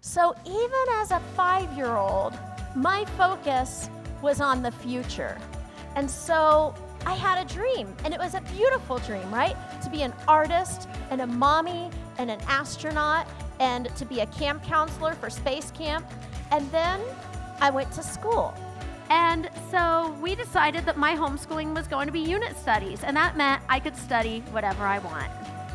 So even as a 5-year-old, my focus was on the future. And so I had a dream, and it was a beautiful dream, right? To be an artist and a mommy and an astronaut and to be a camp counselor for space camp. And then I went to school. And so we decided that my homeschooling was going to be unit studies, and that meant I could study whatever I want.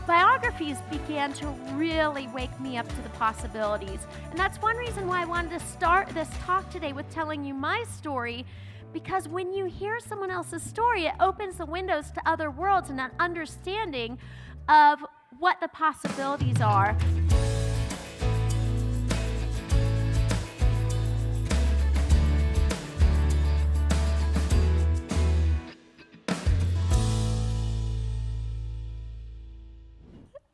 Biographies began to really wake me up to the possibilities. And that's one reason why I wanted to start this talk today with telling you my story, because when you hear someone else's story, it opens the windows to other worlds and an understanding of what the possibilities are.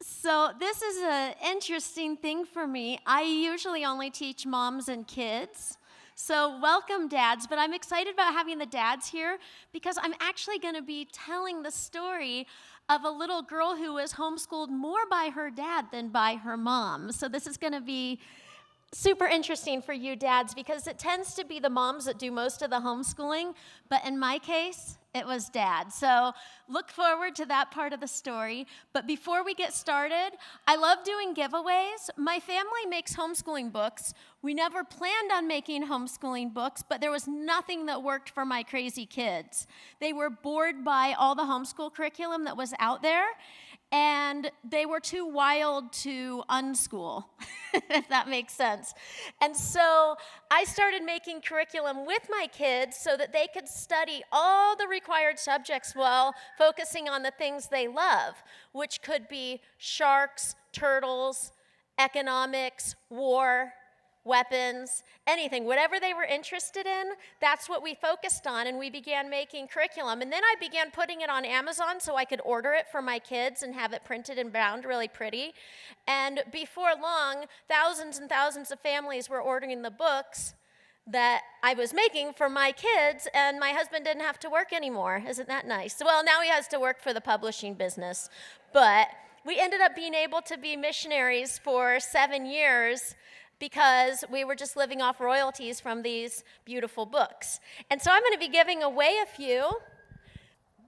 So this is an interesting thing for me. I usually only teach moms and kids. So welcome, dads, but I'm excited about having the dads here because I'm actually going to be telling the story of a little girl who was homeschooled more by her dad than by her mom. So this is going to be super interesting for you dads because it tends to be the moms that do most of the homeschooling, but in my case, it was dad. So look forward to that part of the story. But before we get started, I love doing giveaways. My family makes homeschooling books. We never planned on making homeschooling books, but there was nothing that worked for my crazy kids. They were bored by all the homeschool curriculum that was out there, and they were too wild to unschool, if that makes sense. And so I started making curriculum with my kids so that they could study all the required subjects while focusing on the things they love, which could be sharks, turtles, economics, war, weapons, anything, whatever they were interested in, that's what we focused on, and we began making curriculum. And then I began putting it on Amazon so I could order it for my kids and have it printed and bound really pretty. And before long, thousands and thousands of families were ordering the books that I was making for my kids, and my husband didn't have to work anymore. Isn't that nice? Well, now he has to work for the publishing business, but we ended up being able to be missionaries for 7 years because we were just living off royalties from these beautiful books. And so I'm going to be giving away a few.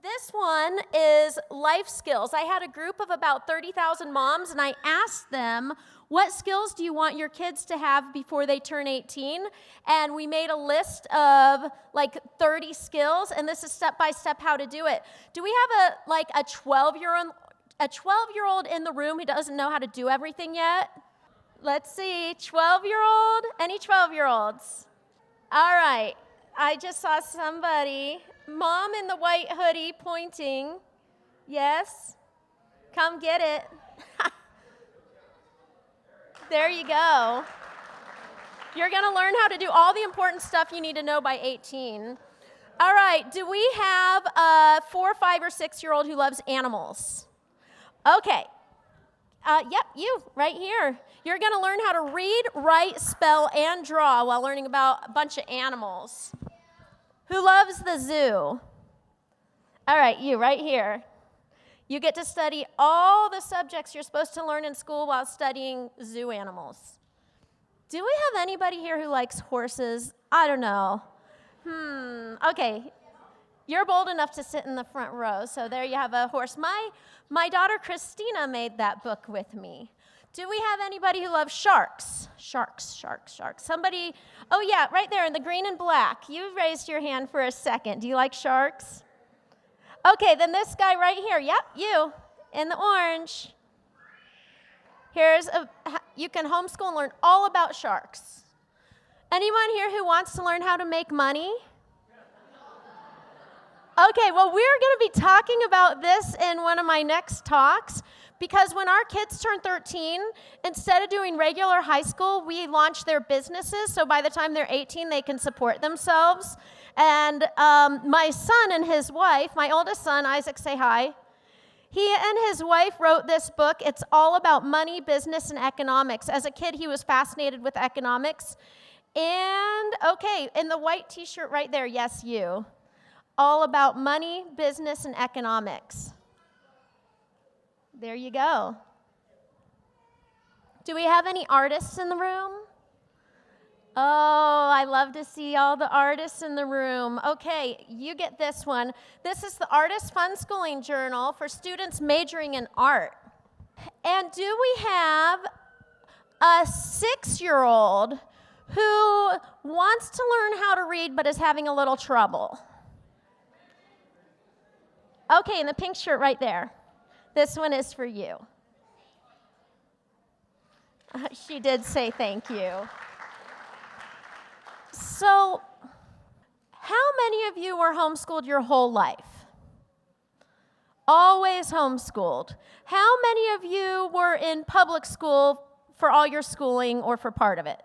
This one is life skills. I had a group of about 30,000 moms, and I asked them, what skills do you want your kids to have before they turn 18? And we made a list of like 30 skills, and this is step-by-step how to do it. Do we have a 12-year-old in the room who doesn't know how to do everything yet? Let's see, 12-year-old? Any 12-year-olds? All right, I just saw somebody. Mom in the white hoodie pointing. Yes? Come get it. There you go. You're going to learn how to do all the important stuff you need to know by 18. All right, do we have a 4, 5, or 6-year-old who loves animals? Okay. Yep, you, right here. You're going to learn how to read, write, spell, and draw while learning about a bunch of animals. Who loves the zoo? All right, you, right here. You get to study all the subjects you're supposed to learn in school while studying zoo animals. Do we have anybody here who likes horses? I don't know. Okay. You're bold enough to sit in the front row, so there you have a horse. My daughter Christina made that book with me. Do we have anybody who loves sharks? Sharks. Somebody, oh yeah, right there in the green and black. You raised your hand for a second. Do you like sharks? Okay, then this guy right here. Yep, you, in the orange. You can homeschool and learn all about sharks. Anyone here who wants to learn how to make money? Okay, well, we're going to be talking about this in one of my next talks because when our kids turn 13, instead of doing regular high school, we launch their businesses, so by the time they're 18, they can support themselves. And my son and his wife, my oldest son, Isaac, say hi. He and his wife wrote this book. It's all about money, business, and economics. As a kid, he was fascinated with economics. And, okay, in the white t-shirt right there, yes, you. All about money, business, and economics. There you go. Do we have any artists in the room? Oh, I love to see all the artists in the room. Okay, you get this one. This is the Artist Fun Schooling Journal for students majoring in art. And do we have a 6-year-old who wants to learn how to read but is having a little trouble? Okay, in the pink shirt right there. This one is for you. She did say thank you. So, how many of you were homeschooled your whole life? Always homeschooled. How many of you were in public school for all your schooling or for part of it?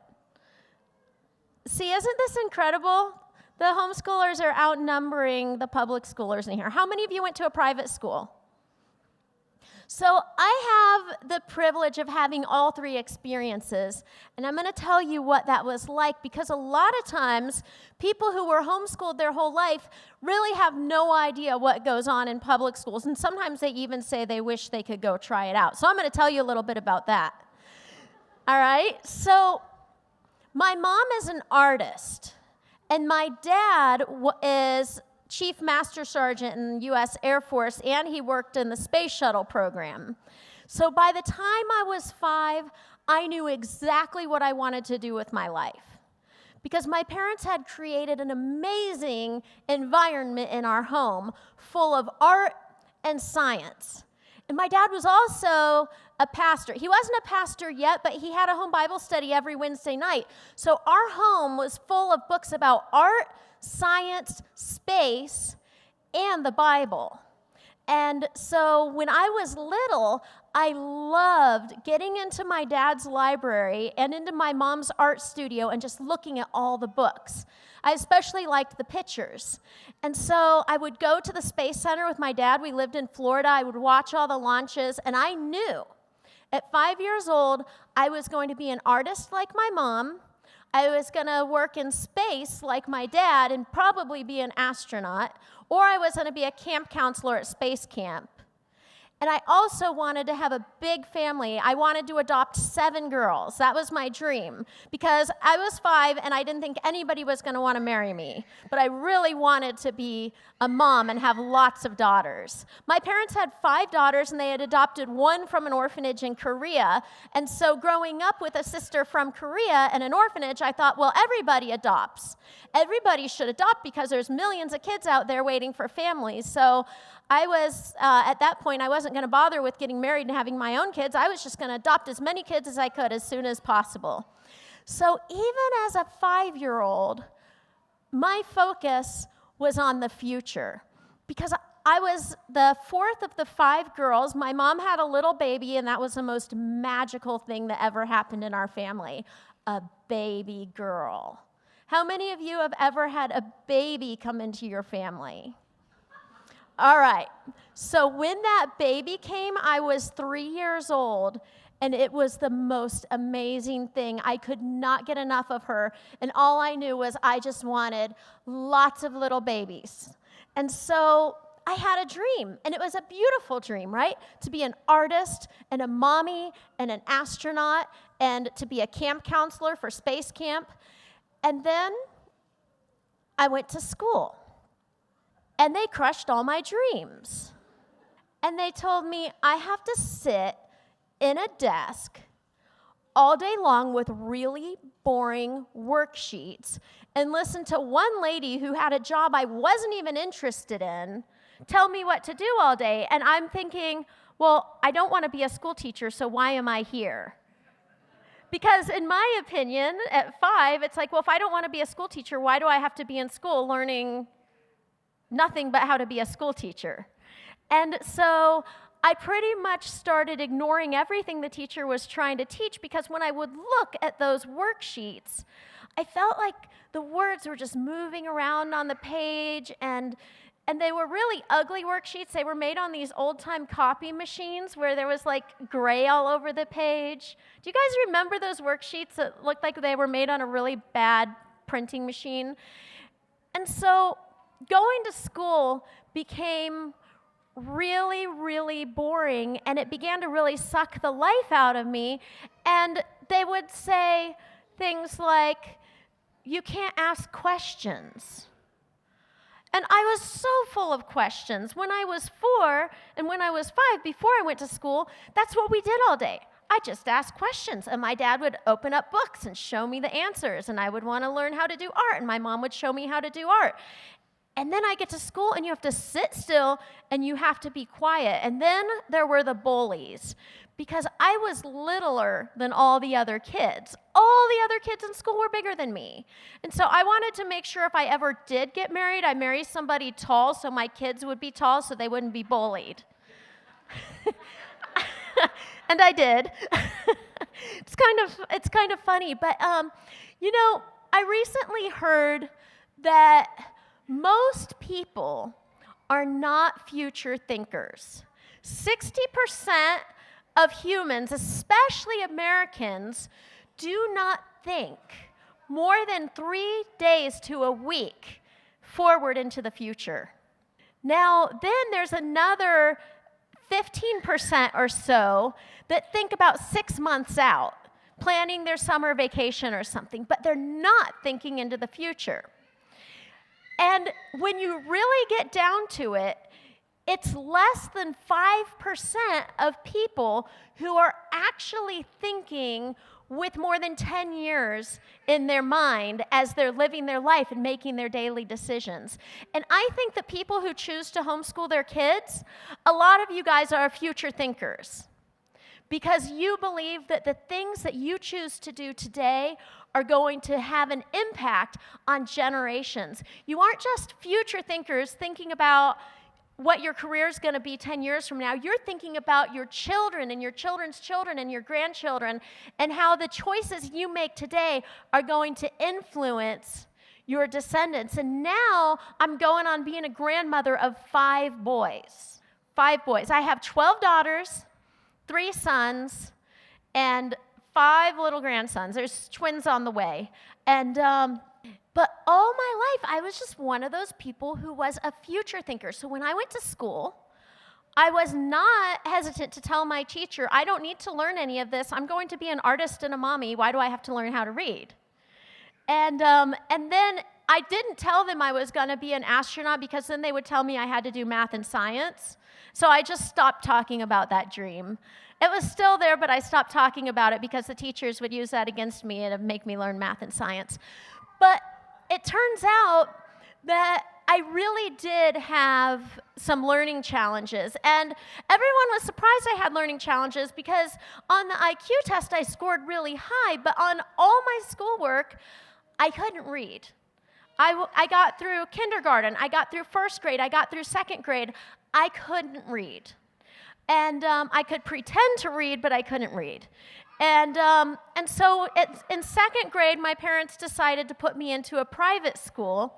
See, isn't this incredible? The homeschoolers are outnumbering the public schoolers in here. How many of you went to a private school? So I have the privilege of having all three experiences, and I'm going to tell you what that was like, because a lot of times people who were homeschooled their whole life really have no idea what goes on in public schools, and sometimes they even say they wish they could go try it out. So I'm going to tell you a little bit about that. All right? So my mom is an artist, and my dad is Chief Master Sergeant in the U.S. Air Force, and he worked in the space shuttle program. So by the time I was 5, I knew exactly what I wanted to do with my life, because my parents had created an amazing environment in our home full of art and science. And my dad was also a pastor. He wasn't a pastor yet, but he had a home Bible study every Wednesday night. So our home was full of books about art, science, space, and the Bible. And so when I was little, I loved getting into my dad's library and into my mom's art studio and just looking at all the books. I especially liked the pictures. And so I would go to the Space Center with my dad. We lived in Florida. I would watch all the launches, and I knew at 5 years old I was going to be an artist like my mom. I was going to work in space like my dad and probably be an astronaut, or I was going to be a camp counselor at space camp. And I also wanted to have a big family. I wanted to adopt 7 girls. That was my dream, because I was 5 and I didn't think anybody was going to want to marry me. But I really wanted to be a mom and have lots of daughters. My parents had 5 daughters, and they had adopted 1 from an orphanage in Korea. And so growing up with a sister from Korea and an orphanage, I thought, well, everybody adopts. Everybody should adopt, because there's millions of kids out there waiting for families. So I was, at that point, I wasn't going to bother with getting married and having my own kids. I was just going to adopt as many kids as I could as soon as possible. So even as a 5-year-old, my focus was on the future, because I was the 4th of the 5 girls. My mom had a little baby, and that was the most magical thing that ever happened in our family, a baby girl. How many of you have ever had a baby come into your family? All right, so when that baby came, I was 3 years old, and it was the most amazing thing. I could not get enough of her, and all I knew was I just wanted lots of little babies. And so I had a dream, and it was a beautiful dream, right? To be an artist and a mommy and an astronaut, and to be a camp counselor for space camp. And then I went to school. And they crushed all my dreams. And they told me I have to sit in a desk all day long with really boring worksheets and listen to one lady who had a job I wasn't even interested in tell me what to do all day. And I'm thinking, well, I don't want to be a school teacher, so why am I here? Because in my opinion, at 5, it's like, well, if I don't want to be a school teacher, why do I have to be in school learning nothing but how to be a school teacher? And so I pretty much started ignoring everything the teacher was trying to teach, because when I would look at those worksheets, I felt like the words were just moving around on the page, and they were really ugly worksheets. They were made on these old-time copy machines where there was like gray all over the page. Do you guys remember those worksheets that looked like they were made on a really bad printing machine? And so going to school became really, really boring, and it began to really suck the life out of me. And they would say things like, you can't ask questions. And I was so full of questions. When I was 4 and when I was 5, before I went to school, that's what we did all day. I just asked questions, and my dad would open up books and show me the answers, and I would want to learn how to do art, and my mom would show me how to do art. And then I get to school, and you have to sit still, and you have to be quiet. And then there were the bullies, because I was littler than all the other kids. All the other kids in school were bigger than me. And so I wanted to make sure if I ever did get married, I marry somebody tall so my kids would be tall so they wouldn't be bullied. And I did. It's kind of funny, but I recently heard that most people are not future thinkers. 60% of humans, especially Americans, do not think more than 3 days to a week forward into the future. Now, then there's another 15% or so that think about 6 months out, planning their summer vacation or something, but they're not thinking into the future. And when you really get down to it, it's less than 5% of people who are actually thinking with more than 10 years in their mind as they're living their life and making their daily decisions. And I think that people who choose to homeschool their kids, a lot of you guys are future thinkers, because you believe that the things that you choose to do today are going to have an impact on generations. You aren't just future thinkers thinking about what your career is going to be 10 years from now. You're thinking about your children and your children's children and your grandchildren, and how the choices you make today are going to influence your descendants. And now I'm going on being a grandmother of 5 boys. 5 boys. I have 12 daughters, 3 sons, and 5 little grandsons. There's twins on the way. And but all my life, I was just one of those people who was a future thinker. So when I went to school, I was not hesitant to tell my teacher, I don't need to learn any of this. I'm going to be an artist and a mommy. Why do I have to learn how to read? And then I didn't tell them I was going to be an astronaut, because then they would tell me I had to do math and science. So I just stopped talking about that dream. It was still there, but I stopped talking about it because the teachers would use that against me and make me learn math and science. But it turns out that I really did have some learning challenges. And everyone was surprised I had learning challenges, because on the IQ test I scored really high, but on all my schoolwork, I couldn't read. I got through kindergarten, I got through 1st grade, I got through 2nd grade. I couldn't read. And I could pretend to read, but I couldn't read. And so in 2nd grade, my parents decided to put me into a private school.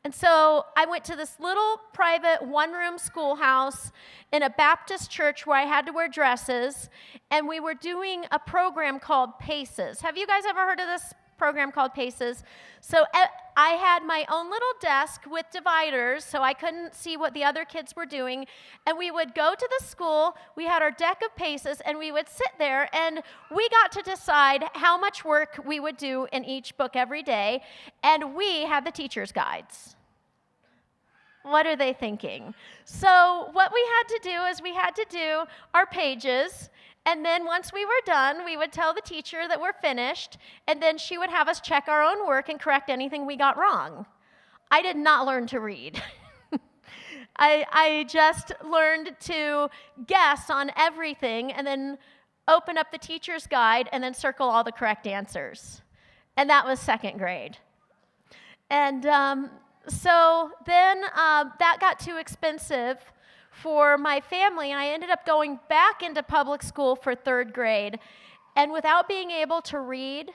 And so I went to this little private 1-room schoolhouse in a Baptist church where I had to wear dresses, and we were doing a program called PACES. Have you guys ever heard of this program called PACES? So I had my own little desk with dividers, so I couldn't see what the other kids were doing. And we would go to the school, we had our deck of PACES, and we would sit there, and we got to decide how much work we would do in each book every day, and we had the teacher's guides. What are they thinking? So what we had to do is we had to do our pages, and then once we were done, we would tell the teacher that we're finished, and then she would have us check our own work and correct anything we got wrong. I did not learn to read. I just learned to guess on everything, and then open up the teacher's guide, and then circle all the correct answers. And that was 2nd grade. And so then that got too expensive for my family, and I ended up going back into public school for 3rd grade. And without being able to read,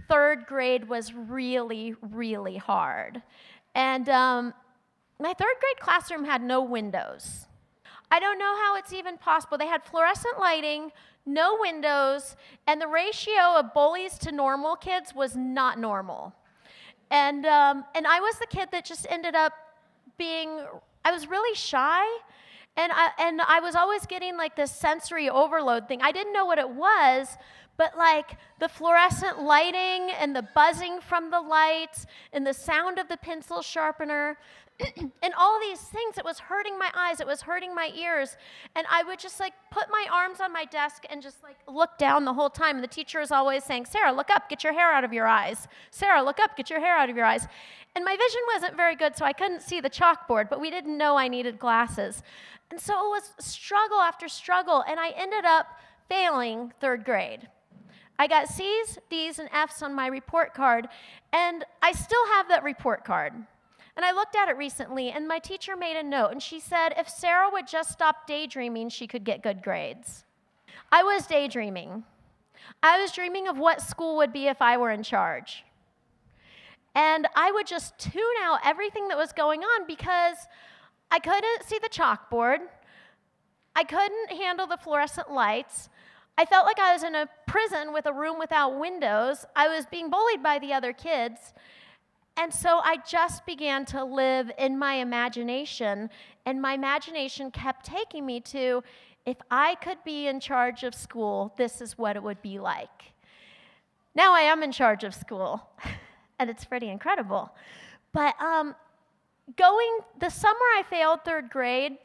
3rd grade was really, really hard. And my 3rd grade classroom had no windows. I don't know how it's even possible. They had fluorescent lighting, no windows, and the ratio of bullies to normal kids was not normal. And I was the kid that just ended up I was really shy, and I was always getting like this sensory overload thing. I didn't know what it was, But like the fluorescent lighting and the buzzing from the lights and the sound of the pencil sharpener and all these things, it was hurting my eyes, it was hurting my ears. And I would just like put my arms on my desk and just like look down the whole time. And the teacher was always saying, Sarah, look up, get your hair out of your eyes. Sarah, look up, get your hair out of your eyes. And my vision wasn't very good, so I couldn't see the chalkboard, but we didn't know I needed glasses. And so it was struggle after struggle, and I ended up failing 3rd grade. I got C's, D's, and F's on my report card, and I still have that report card. And I looked at it recently, and my teacher made a note, and she said if Sarah would just stop daydreaming, she could get good grades. I was daydreaming. I was dreaming of what school would be if I were in charge. And I would just tune out everything that was going on because I couldn't see the chalkboard. I couldn't handle the fluorescent lights. I felt like I was in a prison with a room without windows. I was being bullied by the other kids. And so I just began to live in my imagination, and my imagination kept taking me to, if I could be in charge of school, this is what it would be like. Now I am in charge of school, and it's pretty incredible. But the summer I failed 3rd grade,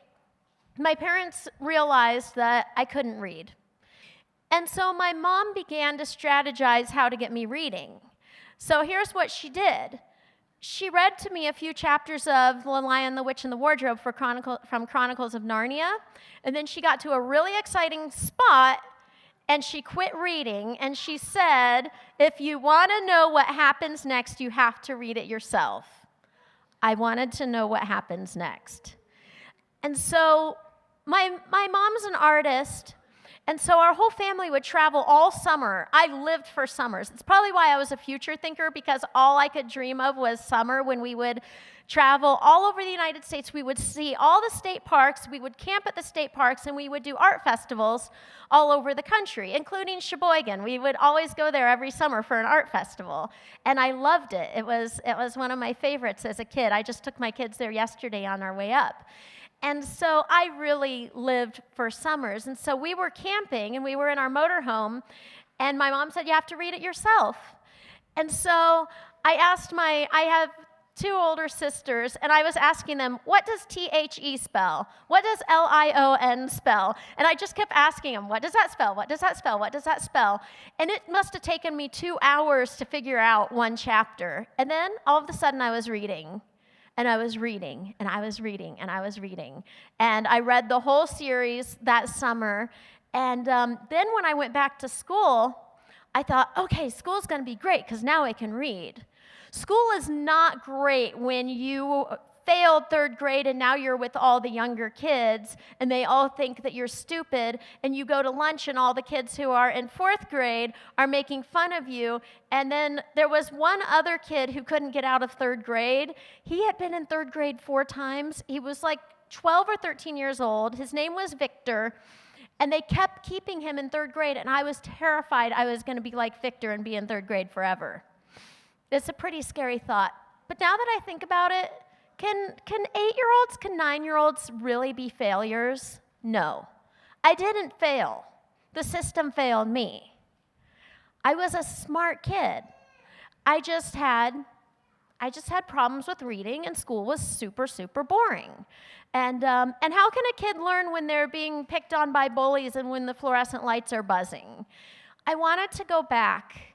my parents realized that I couldn't read. And so my mom began to strategize how to get me reading. So here's what she did. She read to me a few chapters of The Lion, the Witch, and the Wardrobe from Chronicles of Narnia, and then she got to a really exciting spot, and she quit reading, and she said, if you want to know what happens next, you have to read it yourself. I wanted to know what happens next. And so my mom's an artist, and so our whole family would travel all summer. I lived for summers. It's probably why I was a future thinker, because all I could dream of was summer when we would travel all over the United States. We would see all the state parks, we would camp at the state parks, and we would do art festivals all over the country, including Sheboygan. We would always go there every summer for an art festival, and I loved it. It was one of my favorites as a kid. I just took my kids there yesterday on our way up. And so I really lived for summers. And so we were camping, and we were in our motorhome, and my mom said, you have to read it yourself. And so I have 2 older sisters, and I was asking them, what does T-H-E spell? What does L-I-O-N spell? And I just kept asking them, what does that spell? What does that spell? What does that spell? And it must have taken me 2 hours to figure out one chapter. And then all of a sudden I was reading. And I was reading, and I was reading, and I was reading. And I read the whole series that summer. And then when I went back to school, I thought, okay, school's going to be great because now I can read. School is not great when you failed 3rd grade and now you're with all the younger kids and they all think that you're stupid, and you go to lunch and all the kids who are in 4th grade are making fun of you. And then there was one other kid who couldn't get out of 3rd grade. He had been in 3rd grade 4 times. He was like 12 or 13 years old. His name was Victor, and they kept keeping him in 3rd grade, and I was terrified I was going to be like Victor and be in 3rd grade forever. It's a pretty scary thought. But now that I think about it, can 8-year-olds, can 9-year-olds really be failures? No. I didn't fail. The system failed me. I was a smart kid. I just had problems with reading, and school was super, super boring. And how can a kid learn when they're being picked on by bullies and when the fluorescent lights are buzzing? I wanted to go back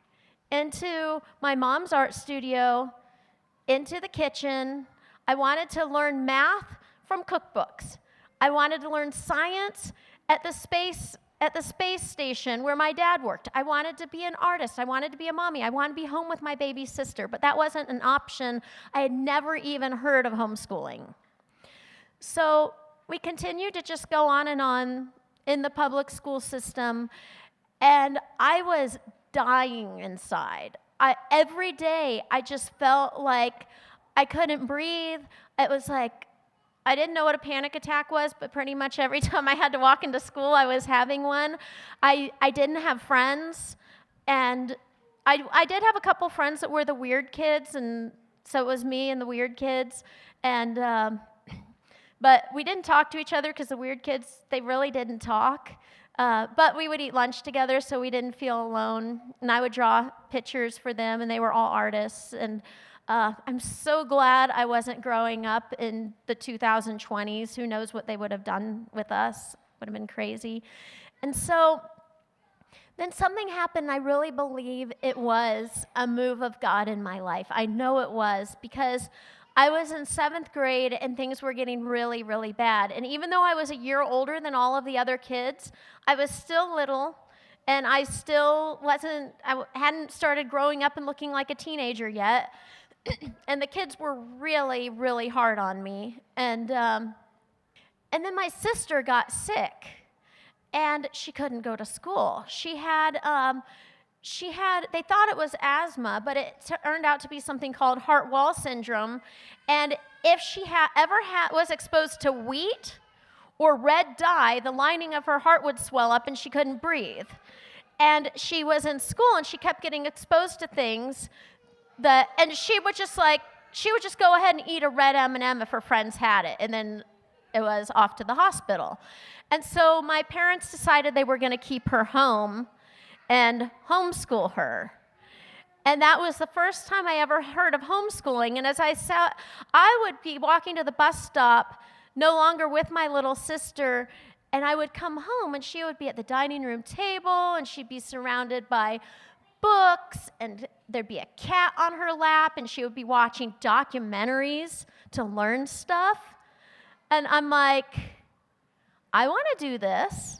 into my mom's art studio, into the kitchen. I wanted to learn math from cookbooks. I wanted to learn science at the space station where my dad worked. I wanted to be an artist. I wanted to be a mommy. I wanted to be home with my baby sister, but that wasn't an option. I had never even heard of homeschooling. So we continued to just go on and on in the public school system, and I was dying inside. Every day, I just felt like I couldn't breathe. It was like, I didn't know what a panic attack was, but pretty much every time I had to walk into school, I was having one. I didn't have friends, and I did have a couple friends that were the weird kids, and so it was me and the weird kids, and but we didn't talk to each other because the weird kids, they really didn't talk. But we would eat lunch together so we didn't feel alone. And I would draw pictures for them, and they were all artists. And I'm so glad I wasn't growing up in the 2020s. Who knows what they would have done with us? Would have been crazy. And so then something happened. I really believe it was a move of God in my life. I know it was, because I was in 7th grade and things were getting really, really bad. And even though I was a year older than all of the other kids, I was still little, and I hadn't started growing up and looking like a teenager yet. And the kids were really, really hard on me. And then my sister got sick, and she couldn't go to school. They thought it was asthma, but it turned out to be something called heart wall syndrome. And if she was exposed to wheat or red dye, the lining of her heart would swell up and she couldn't breathe. And she was in school and she kept getting exposed to things and she would just go ahead and eat a red M&M if her friends had it, and then it was off to the hospital. And so my parents decided they were going to keep her home and homeschool her. And that was the first time I ever heard of homeschooling. And as I would be walking to the bus stop, no longer with my little sister, and I would come home, and she would be at the dining room table, and she'd be surrounded by books, and there'd be a cat on her lap, and she would be watching documentaries to learn stuff. And I'm like, I want to do this.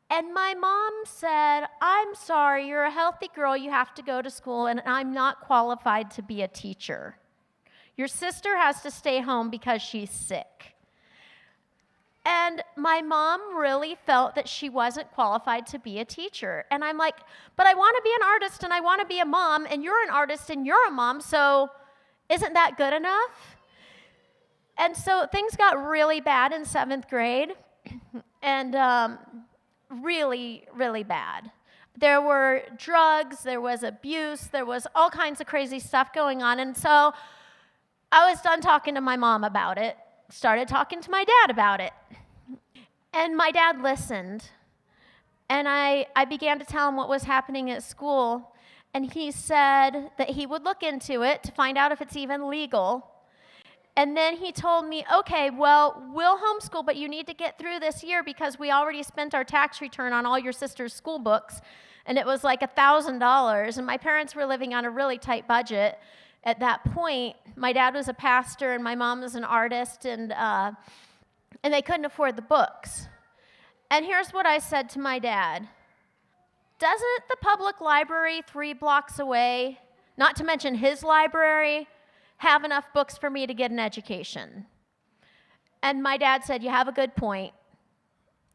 And my mom said, I'm sorry, you're a healthy girl, you have to go to school, and I'm not qualified to be a teacher. Your sister has to stay home because she's sick. And my mom really felt that she wasn't qualified to be a teacher. And I'm like, but I want to be an artist, and I want to be a mom, and you're an artist, and you're a mom, so isn't that good enough? And so things got really bad in 7th grade, and really, really bad. There were drugs, there was abuse, there was all kinds of crazy stuff going on. And so I was done talking to my mom about it, started talking to my dad about it. And my dad listened. And I began to tell him what was happening at school. And he said that he would look into it to find out if it's even legal. And then he told me, okay, well, we'll homeschool, but you need to get through this year because we already spent our tax return on all your sister's school books, and it was like $1,000, and my parents were living on a really tight budget at that point. My dad was a pastor, and my mom was an artist, and they couldn't afford the books. And here's what I said to my dad. Doesn't the public library 3 blocks away, not to mention his library, have enough books for me to get an education? And my dad said, you have a good point.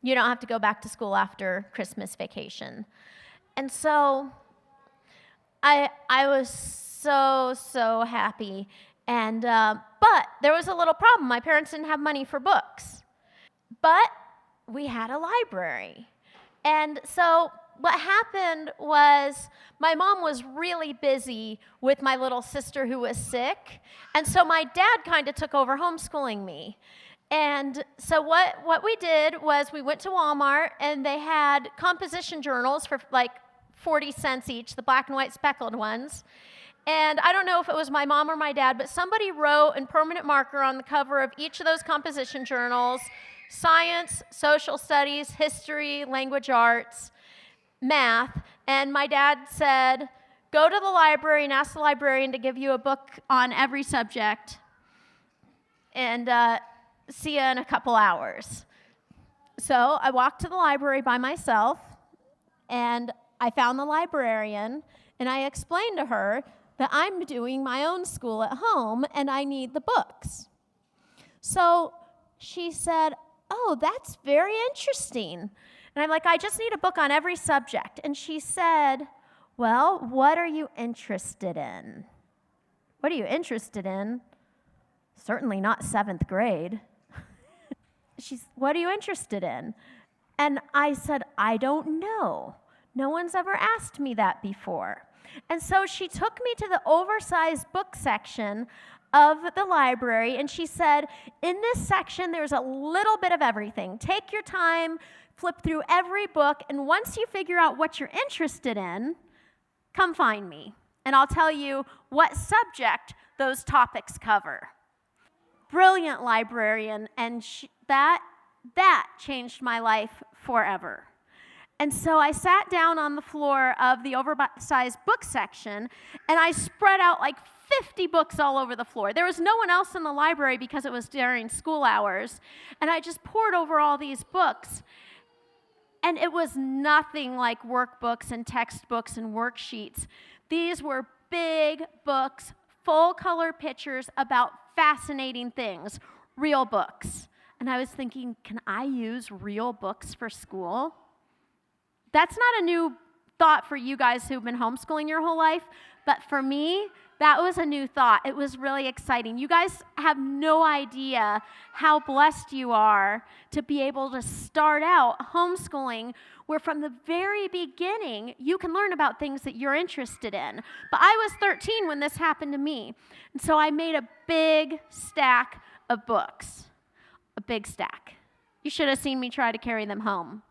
You don't have to go back to school after Christmas vacation. And so I was so happy. And but there was a little problem. My parents didn't have money for books. But we had a library. And so what happened was my mom was really busy with my little sister who was sick, and so my dad kind of took over homeschooling me. And so what we did was we went to Walmart, and they had composition journals for like 40 cents each, the black and white speckled ones. And I don't know if it was my mom or my dad, but somebody wrote in permanent marker on the cover of each of those composition journals, science, social studies, history, language arts, math. And my dad said, go to the library and ask the librarian to give you a book on every subject, and see you in a couple hours. So I walked to the library by myself, and I found the librarian, and I explained to her that I'm doing my own school at home, and I need the books. So she said, oh, that's very interesting. And I'm like, I just need a book on every subject. And she said, well, what are you interested in? What are you interested in? Certainly not 7th grade. What are you interested in? And I said, I don't know. No one's ever asked me that before. And so she took me to the oversized book section of the library, and she said, in this section, there's a little bit of everything. Take your time, flip through every book, and once you figure out what you're interested in, come find me, and I'll tell you what subject those topics cover. Brilliant librarian, and that changed my life forever. And so I sat down on the floor of the oversized book section, and I spread out like 50 books all over the floor. There was no one else in the library because it was during school hours, and I just poured over all these books. And it was nothing like workbooks and textbooks and worksheets. These were big books, full-color pictures about fascinating things, real books. And I was thinking, can I use real books for school? That's not a new thought for you guys who've been homeschooling your whole life, but for me, that was a new thought. It was really exciting. You guys have no idea how blessed you are to be able to start out homeschooling where from the very beginning, you can learn about things that you're interested in. But I was 13 when this happened to me, and so I made a big stack of books, a big stack. You should have seen me try to carry them home.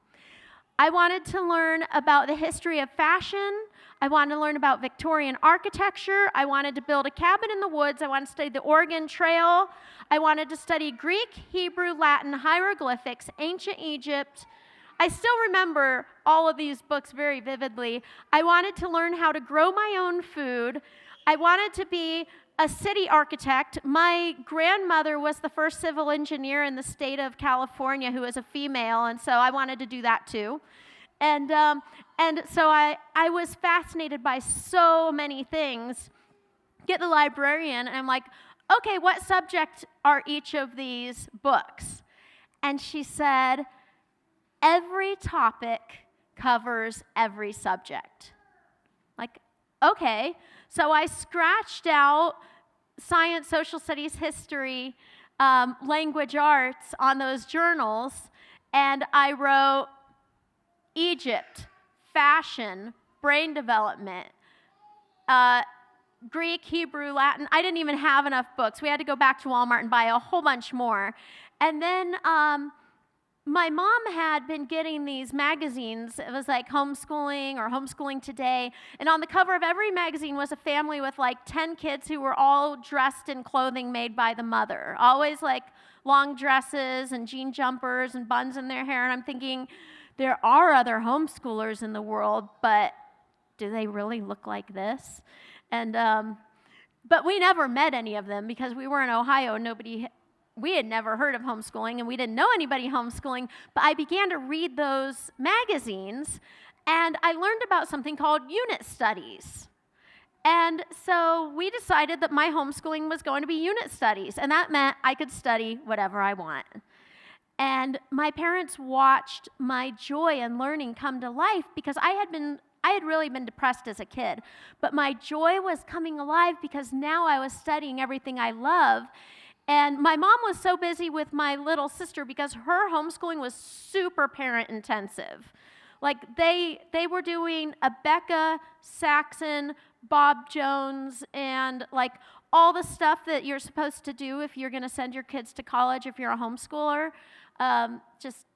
I wanted to learn about the history of fashion. I wanted to learn about Victorian architecture. I wanted to build a cabin in the woods. I wanted to study the Oregon Trail. I wanted to study Greek, Hebrew, Latin, hieroglyphics, ancient Egypt. I still remember all of these books very vividly. I wanted to learn how to grow my own food. I wanted to be a city architect. My grandmother was the first civil engineer in the state of California who was a female, and so I wanted to do that too. And so I was fascinated by so many things. Get the librarian, and I'm like, okay, what subject are each of these books? And she said, every topic covers every subject. Like, okay. So I scratched out science, social studies, history, language arts on those journals, and I wrote Egypt, fashion, brain development, Greek, Hebrew, Latin. I didn't even have enough books. We had to go back to Walmart and buy a whole bunch more. And then my mom had been getting these magazines. It was like Homeschooling or Homeschooling Today. And on the cover of every magazine was a family with like 10 kids who were all dressed in clothing made by the mother. Always like long dresses and jean jumpers and buns in their hair. And I'm thinking, there are other homeschoolers in the world, but do they really look like this? And but we never met any of them because we were in Ohio. We had never heard of homeschooling, and we didn't know anybody homeschooling. But I began to read those magazines, and I learned about something called unit studies. And so we decided that my homeschooling was going to be unit studies, and that meant I could study whatever I want. And my parents watched my joy in learning come to life because I had really been depressed as a kid. But my joy was coming alive because now I was studying everything I love. And my mom was so busy with my little sister because her homeschooling was super parent intensive. Like they were doing Abeka, Saxon, Bob Jones, and like all the stuff that you're supposed to do if you're going to send your kids to college if you're a homeschooler. Just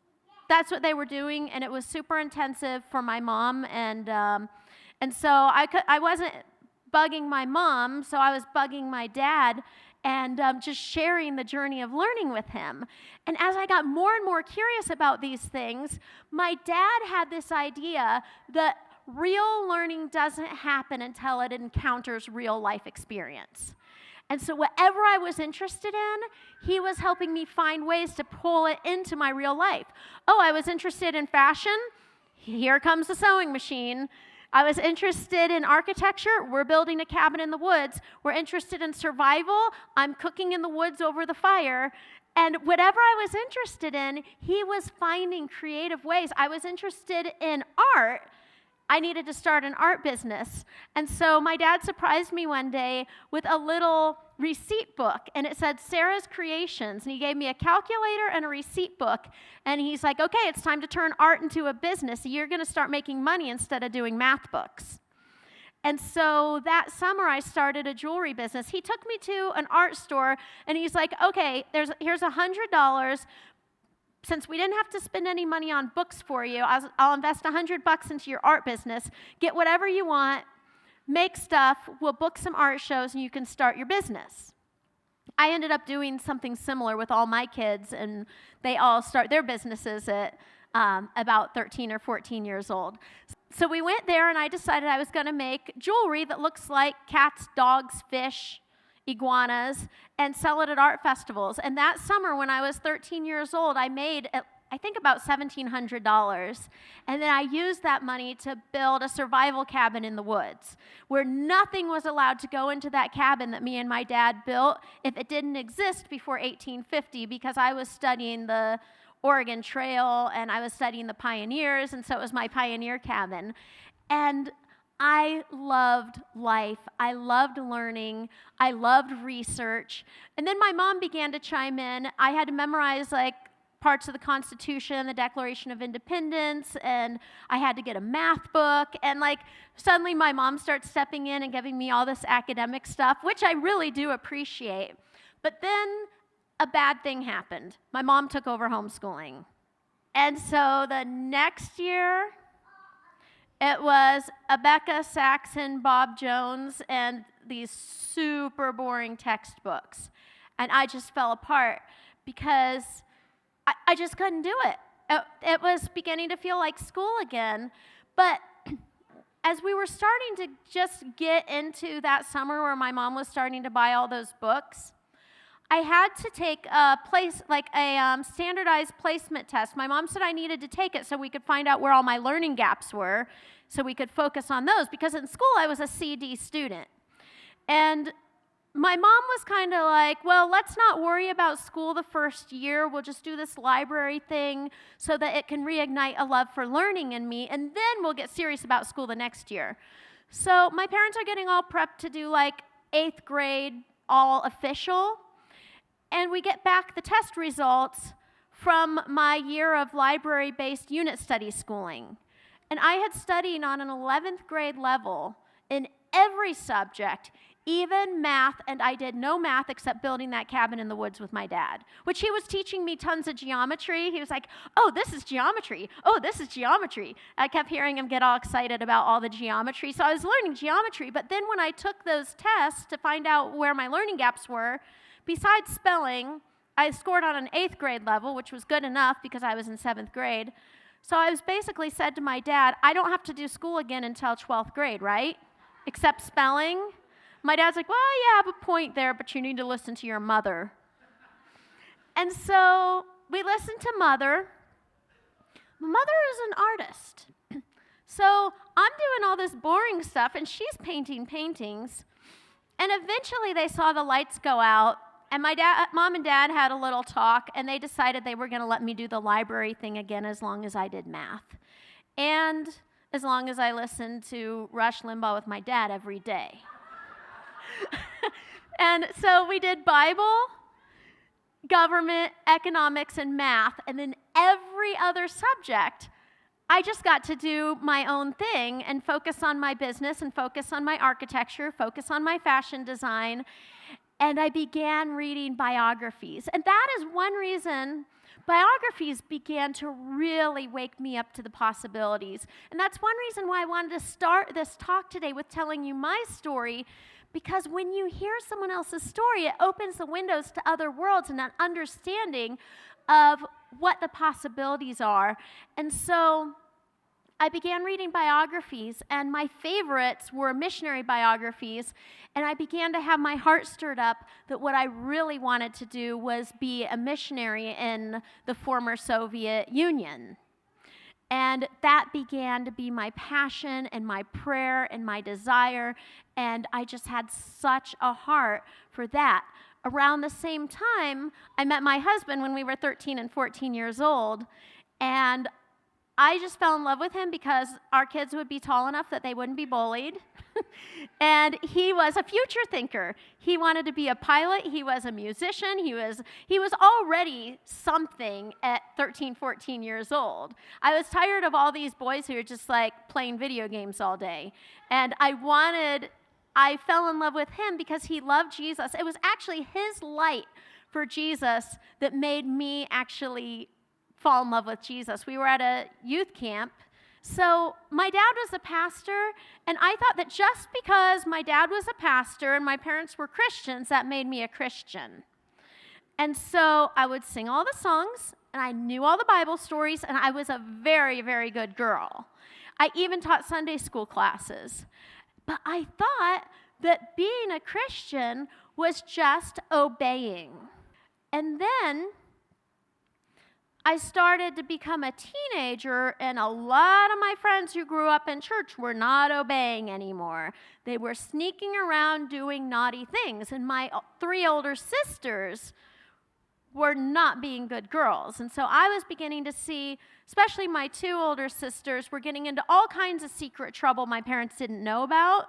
that's what they were doing, and it was super intensive for my mom. And so I wasn't bugging my mom, so I was bugging my dad. And just sharing the journey of learning with him. And as I got more and more curious about these things, my dad had this idea that real learning doesn't happen until it encounters real life experience. And so whatever I was interested in, he was helping me find ways to pull it into my real life. Oh, I was interested in fashion? Here comes the sewing machine. I was interested in architecture. We're building a cabin in the woods. We're interested in survival. I'm cooking in the woods over the fire. And whatever I was interested in, he was finding creative ways. I was interested in art. I needed to start an art business. And so my dad surprised me one day with a little receipt book, and it said Sarah's Creations. And he gave me a calculator and a receipt book. And he's like, okay, it's time to turn art into a business. You're going to start making money instead of doing math books. And so that summer, I started a jewelry business. He took me to an art store, and he's like, okay, here's $100. Since we didn't have to spend any money on books for you, I'll invest $100 into your art business. Get whatever you want, make stuff, we'll book some art shows, and you can start your business. I ended up doing something similar with all my kids, and they all start their businesses at about 13 or 14 years old. So we went there, and I decided I was going to make jewelry that looks like cats, dogs, fish, iguanas, and sell it at art festivals. And that summer, when I was 13 years old, I made, I think, about $1,700. And then I used that money to build a survival cabin in the woods, where nothing was allowed to go into that cabin that me and my dad built if it didn't exist before 1850, because I was studying the Oregon Trail, and I was studying the pioneers, and so it was my pioneer cabin. And I loved life. I loved learning. I loved research. And then my mom began to chime in. I had to memorize like parts of the Constitution, the Declaration of Independence, and I had to get a math book. And like suddenly my mom starts stepping in and giving me all this academic stuff, which I really do appreciate. But then a bad thing happened. My mom took over homeschooling. And so the next year, it was Abeka, Saxon, Bob Jones, and these super boring textbooks. And I just fell apart because I just couldn't do it. It was beginning to feel like school again. But as we were starting to just get into that summer where my mom was starting to buy all those books, I had to take a standardized placement test. My mom said I needed to take it so we could find out where all my learning gaps were, so we could focus on those, because in school I was a CD student. And my mom was kind of like, well, let's not worry about school the first year. We'll just do this library thing so that it can reignite a love for learning in me, and then we'll get serious about school the next year. So my parents are getting all prepped to do like 8th grade, all official. And we get back the test results from my year of library-based unit study schooling. And I had studied on an 11th grade level in every subject, even math, and I did no math except building that cabin in the woods with my dad, which he was teaching me tons of geometry. He was like, oh, this is geometry. Oh, this is geometry. I kept hearing him get all excited about all the geometry. So I was learning geometry, but then when I took those tests to find out where my learning gaps were, besides spelling, I scored on an 8th grade level, which was good enough because I was in 7th grade. So I was basically said to my dad, I don't have to do school again until 12th grade, right? Except spelling. My dad's like, well, you have a point there, but you need to listen to your mother. And so we listened to Mother. Mother is an artist. So I'm doing all this boring stuff, and she's painting paintings. And eventually they saw the lights go out, and my mom and dad had a little talk, and they decided they were going to let me do the library thing again as long as I did math. And as long as I listened to Rush Limbaugh with my dad every day. And so we did Bible, government, economics, and math, and then every other subject, I just got to do my own thing and focus on my business and focus on my architecture, focus on my fashion design, and I began reading biographies. And that is one reason biographies began to really wake me up to the possibilities. And that's one reason why I wanted to start this talk today with telling you my story, because when you hear someone else's story, it opens the windows to other worlds and an understanding of what the possibilities are. And so I began reading biographies, and my favorites were missionary biographies, and I began to have my heart stirred up that what I really wanted to do was be a missionary in the former Soviet Union. And that began to be my passion and my prayer and my desire, and I just had such a heart for that. Around the same time, I met my husband when we were 13 and 14 years old, and I just fell in love with him because our kids would be tall enough that they wouldn't be bullied. And he was a future thinker. He wanted to be a pilot. He was a musician. He was already something at 13, 14 years old. I was tired of all these boys who were just like playing video games all day. And I fell in love with him because he loved Jesus. It was actually his light for Jesus that made me actually fall in love with Jesus. We were at a youth camp. So my dad was a pastor, and I thought that just because my dad was a pastor and my parents were Christians, that made me a Christian. And so I would sing all the songs, and I knew all the Bible stories, and I was a very, very good girl. I even taught Sunday school classes. But I thought that being a Christian was just obeying. And then I started to become a teenager, and a lot of my friends who grew up in church were not obeying anymore. They were sneaking around doing naughty things, and my 3 older sisters were not being good girls. And so I was beginning to see, especially my 2 older sisters, were getting into all kinds of secret trouble my parents didn't know about,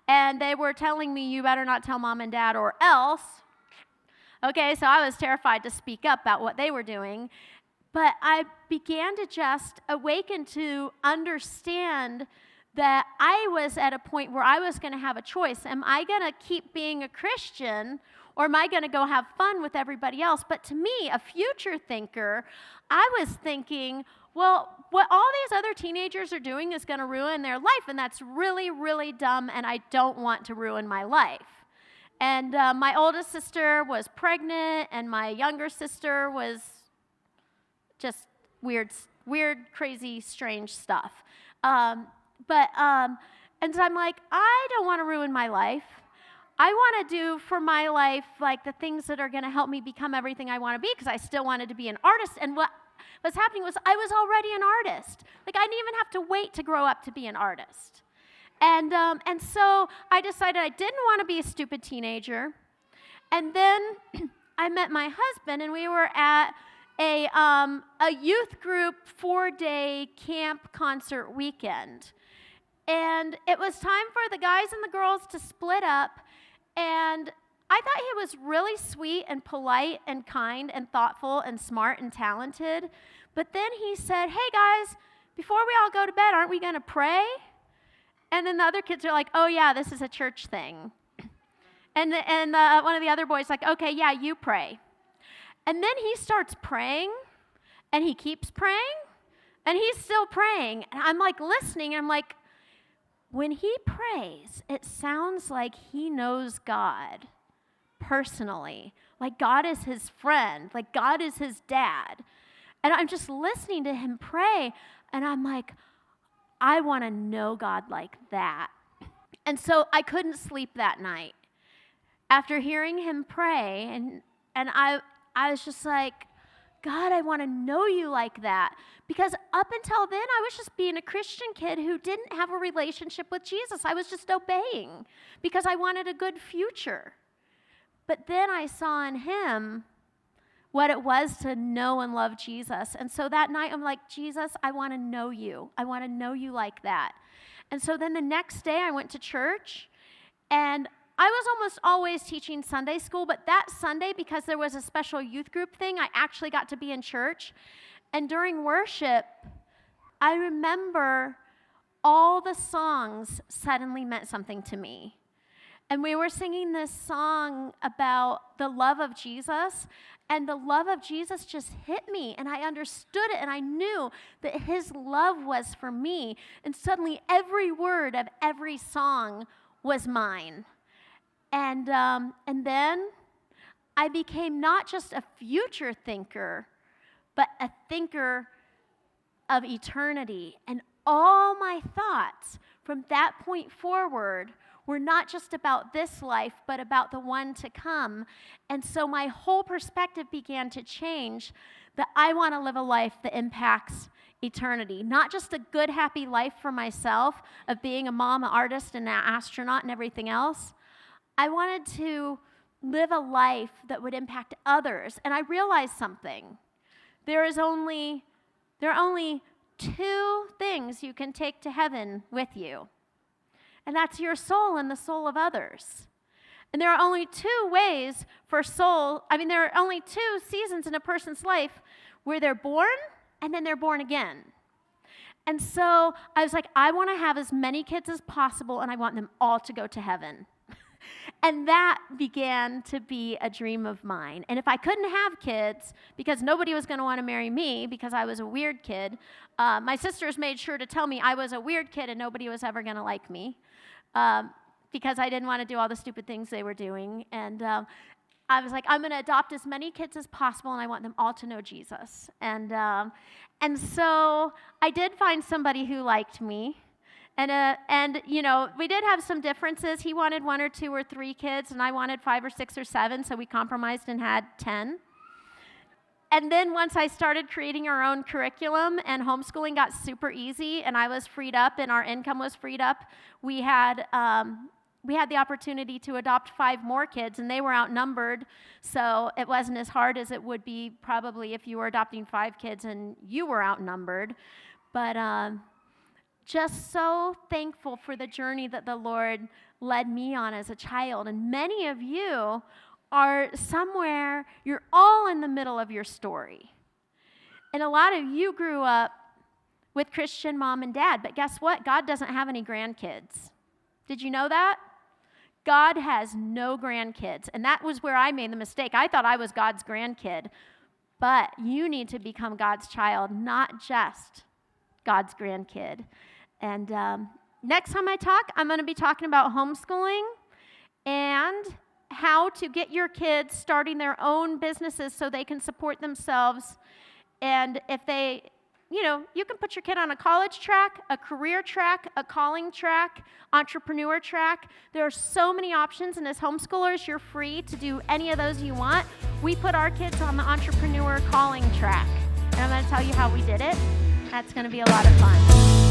and they were telling me, you better not tell mom and dad or else. Okay, so I was terrified to speak up about what they were doing. But I began to just awaken to understand that I was at a point where I was going to have a choice. Am I going to keep being a Christian, or am I going to go have fun with everybody else? But to me, a future thinker, I was thinking, well, what all these other teenagers are doing is going to ruin their life, and that's really, really dumb, and I don't want to ruin my life. And my oldest sister was pregnant, and my younger sister was just weird, crazy, strange stuff. And so I'm like, I don't want to ruin my life. I want to do for my life like the things that are going to help me become everything I want to be, because I still wanted to be an artist. And what was happening was I was already an artist. Like, I didn't even have to wait to grow up to be an artist. And so I decided I didn't want to be a stupid teenager. And then I met my husband, and we were at a youth group 4-day camp concert weekend. And it was time for the guys and the girls to split up, and I thought he was really sweet and polite and kind and thoughtful and smart and talented. But then he said, hey guys, before we all go to bed, aren't we going to pray? And then the other kids are like, oh yeah, this is a church thing. And one of the other boys like, okay, yeah, you pray. And then he starts praying, and he keeps praying, and he's still praying. And I'm like listening, and I'm like, when he prays, it sounds like he knows God personally. Like God is his friend, like God is his dad. And I'm just listening to him pray, and I'm like, I want to know God like that. And so I couldn't sleep that night. After hearing him pray, and I was just like, God, I want to know you like that. Because up until then, I was just being a Christian kid who didn't have a relationship with Jesus. I was just obeying because I wanted a good future. But then I saw in him what it was to know and love Jesus. And so that night, I'm like, Jesus, I want to know you. I want to know you like that. And so then the next day, I went to church, and I was almost always teaching Sunday school, but that Sunday, because there was a special youth group thing, I actually got to be in church. And during worship, I remember all the songs suddenly meant something to me. And we were singing this song about the love of Jesus, and the love of Jesus just hit me, and I understood it, and I knew that his love was for me. And suddenly, every word of every song was mine. And then I became not just a future thinker, but a thinker of eternity. And all my thoughts from that point forward were not just about this life, but about the one to come. And so my whole perspective began to change, that I want to live a life that impacts eternity. Not just a good, happy life for myself of being a mom, an artist, and an astronaut and everything else. I wanted to live a life that would impact others. And I realized something. There are only two things you can take to heaven with you, and that's your soul and the soul of others. And there are only two ways for there are only two seasons in a person's life where they're born and then they're born again. And so I was like, I want to have as many kids as possible, and I want them all to go to heaven. And that began to be a dream of mine. And if I couldn't have kids, because nobody was going to want to marry me because I was a weird kid, my sisters made sure to tell me I was a weird kid and nobody was ever going to like me because I didn't want to do all the stupid things they were doing. And I was like, I'm going to adopt as many kids as possible, and I want them all to know Jesus. And so I did find somebody who liked me. And we did have some differences. He wanted 1 or 2 or 3 kids, and I wanted 5 or 6 or 7, so we compromised and had 10. And then once I started creating our own curriculum and homeschooling got super easy, and I was freed up and our income was freed up, we had the opportunity to adopt 5 more kids, and they were outnumbered, so it wasn't as hard as it would be probably if you were adopting 5 kids and you were outnumbered. But just so thankful for the journey that the Lord led me on as a child. And many of you are somewhere, you're all in the middle of your story. And a lot of you grew up with Christian mom and dad, but guess what? God doesn't have any grandkids. Did you know that? God has no grandkids. And that was where I made the mistake. I thought I was God's grandkid. But you need to become God's child, not just God's grandkid. And next time I talk, I'm going to be talking about homeschooling and how to get your kids starting their own businesses so they can support themselves. And if they, you can put your kid on a college track, a career track, a calling track, entrepreneur track. There are so many options, and as homeschoolers, you're free to do any of those you want. We put our kids on the entrepreneur calling track, and I'm going to tell you how we did it. That's going to be a lot of fun.